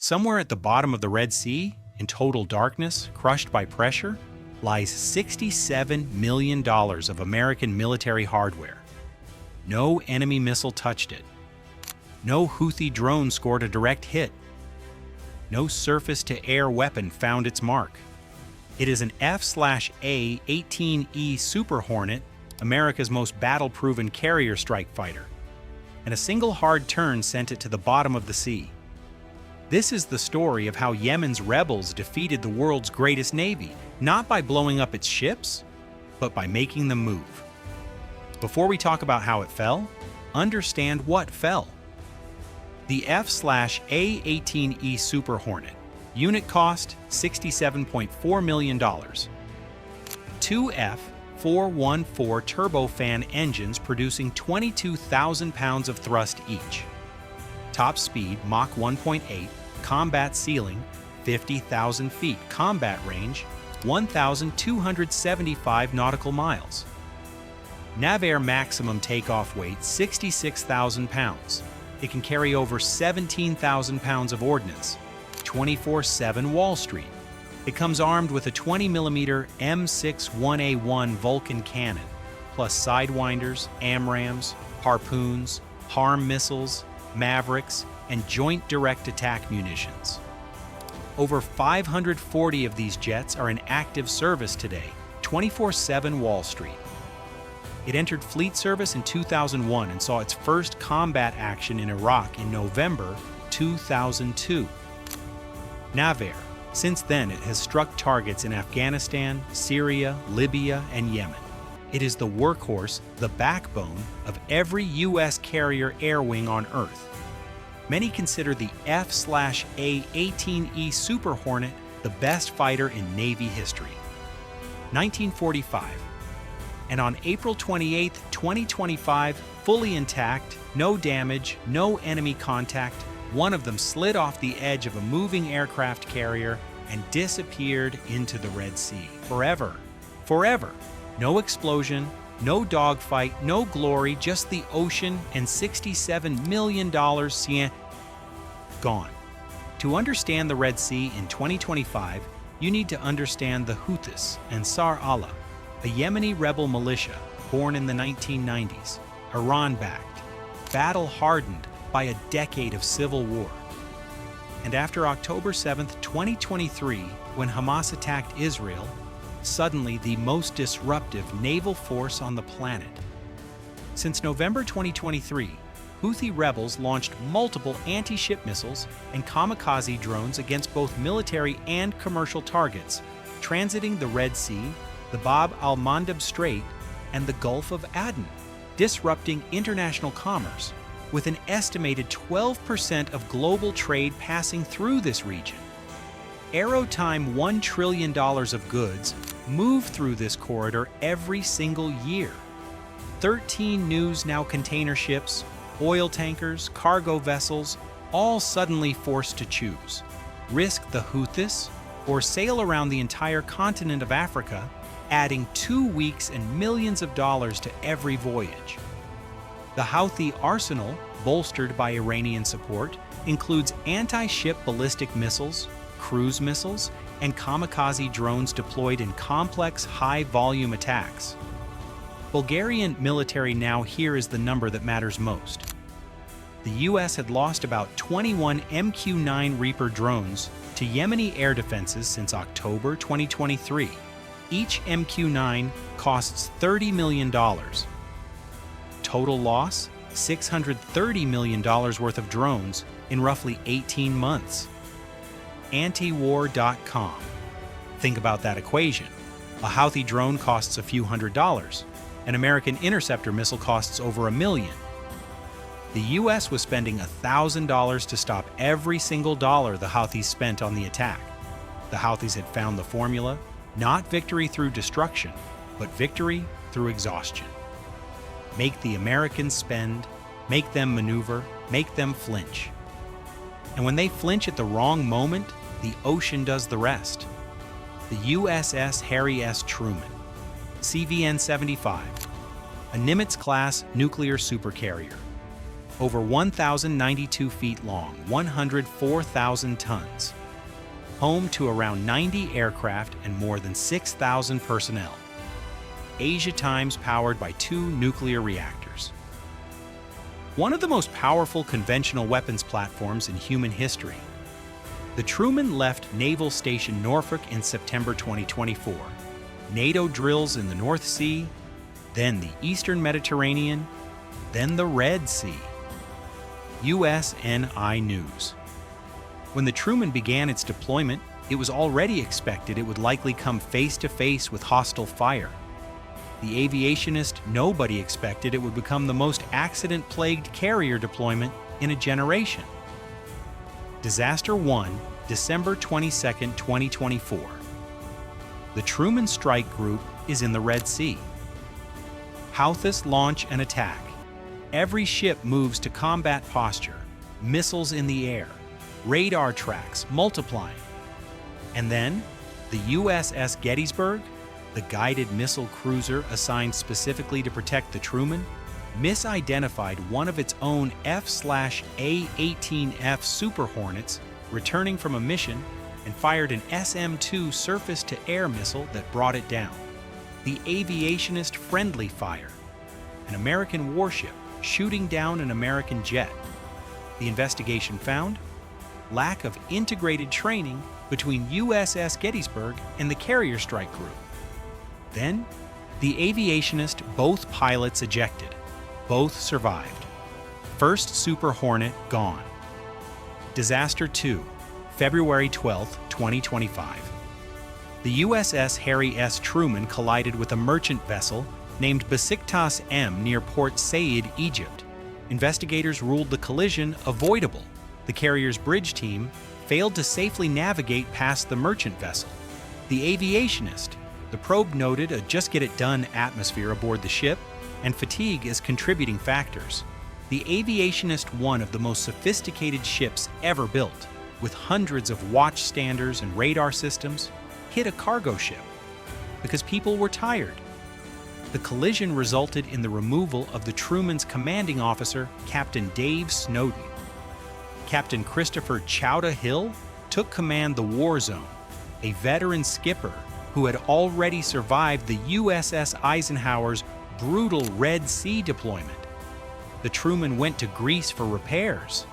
Somewhere at the bottom of the Red Sea, in total darkness, crushed by pressure, lies $67 million of American military hardware. No enemy missile touched it. No Houthi drone scored a direct hit. No surface-to-air weapon found its mark. It is an F/A-18E Super Hornet, America's most battle-proven carrier strike fighter, and a single hard turn sent it to the bottom of the sea. This is the story of how Yemen's rebels defeated the world's greatest navy, not by blowing up its ships, but by making them move. Before we talk about how it fell, understand what fell. The F/A-18E Super Hornet. Unit cost $67.4 million. Two F414 turbofan engines producing 22,000 pounds of thrust each. Top speed Mach 1.8, combat ceiling 50,000 feet, combat range 1,275 nautical miles. NavAir maximum takeoff weight 66,000 pounds. It can carry over 17,000 pounds of ordnance. 24/7 Wall Street. It comes armed with a 20mm M61A1 Vulcan cannon, plus sidewinders, AMRAAMs, harpoons, HARM missiles, Mavericks, and joint direct attack munitions. Over 540 of these jets are in active service today, 24/7 Wall Street. It entered fleet service in 2001 and saw its first combat action in Iraq in November 2002. NavAir. Since then, it has struck targets in Afghanistan, Syria, Libya, and Yemen. It is the workhorse, the backbone of every U.S. carrier air wing on Earth. Many consider the F/A-18E Super Hornet the best fighter in Navy history. 1945. And on April 28, 2025, fully intact, no damage, no enemy contact, one of them slid off the edge of a moving aircraft carrier and disappeared into the Red Sea. Forever. Forever. No explosion, no dogfight, no glory, just the ocean and $67 million gone. To understand the Red Sea in 2025, you need to understand the Houthis and Ansar Allah, a Yemeni rebel militia born in the 1990s, Iran-backed, battle-hardened by a decade of civil war. And after October 7, 2023, when Hamas attacked Israel, suddenly the most disruptive naval force on the planet. Since November 2023, Houthi rebels launched multiple anti-ship missiles and kamikaze drones against both military and commercial targets, transiting the Red Sea, the Bab al-Mandeb Strait, and the Gulf of Aden, disrupting international commerce, with an estimated 12% of global trade passing through this region. Aerotime $1 trillion of goods move through this corridor every single year. 13 news now container ships, oil tankers, cargo vessels, all suddenly forced to choose: risk the Houthis or sail around the entire continent of Africa, adding 2 weeks and millions of dollars to every voyage. The Houthi arsenal, bolstered by Iranian support, includes anti-ship ballistic missiles, cruise missiles, and kamikaze drones deployed in complex, high-volume attacks. Bulgarian military now here is the number that matters most. The U.S. had lost about 21 MQ-9 Reaper drones to Yemeni air defenses since October 2023. Each MQ-9 costs $30 million. Total loss, $630 million worth of drones in roughly 18 months. Antiwar.com. Think about that equation. A Houthi drone costs a few $100s. An American interceptor missile costs over $1 million. The U.S. was spending $1,000 to stop every single dollar the Houthis spent on the attack. The Houthis had found the formula: not victory through destruction, but victory through exhaustion. Make the Americans spend, make them maneuver, make them flinch. And when they flinch at the wrong moment, the ocean does the rest. The USS Harry S. Truman, CVN-75, a Nimitz-class nuclear supercarrier. over 1,092 feet long, 104,000 tons. Home to around 90 aircraft and more than 6,000 personnel. Asia Times powered by 2 nuclear reactors. One of the most powerful conventional weapons platforms in human history. The Truman left Naval Station Norfolk in September 2024. NATO drills in the North Sea, then the Eastern Mediterranean, then the Red Sea. USNI News. When the Truman began its deployment, it was already expected it would likely come face-to-face with hostile fire. The aviationist nobody expected it would become the most accident-plagued carrier deployment in a generation. Disaster 1, December 22, 2024. The Truman Strike Group is in the Red Sea. Houthis launch an attack. Every ship moves to combat posture, missiles in the air, radar tracks multiplying. And then, the USS Gettysburg, the guided missile cruiser assigned specifically to protect the Truman, misidentified one of its own A-18E Super Hornets returning from a mission and fired an SM-2 surface-to-air missile that brought it down. The aviationist friendly fire, an American warship shooting down an American jet. The investigation found lack of integrated training between USS Gettysburg and the carrier strike group. Then, the aviationist, both pilots ejected. Both survived. First Super Hornet gone. Disaster 2, February 12, 2025. The USS Harry S. Truman collided with a merchant vessel named Besiktas M near Port Said, Egypt. Investigators ruled the collision avoidable. The carrier's bridge team failed to safely navigate past the merchant vessel. The aviationist, the probe noted a just-get-it-done atmosphere aboard the ship and fatigue as contributing factors. The aviationist, one of the most sophisticated ships ever built, with hundreds of watchstanders and radar systems, hit a cargo ship because people were tired. The collision resulted in the removal of the Truman's commanding officer, Captain Dave Snowden. Captain Christopher Chowda Hill took command the war zone, a veteran skipper who had already survived the USS Eisenhower's brutal Red Sea deployment. The Truman went to Greece for repairs,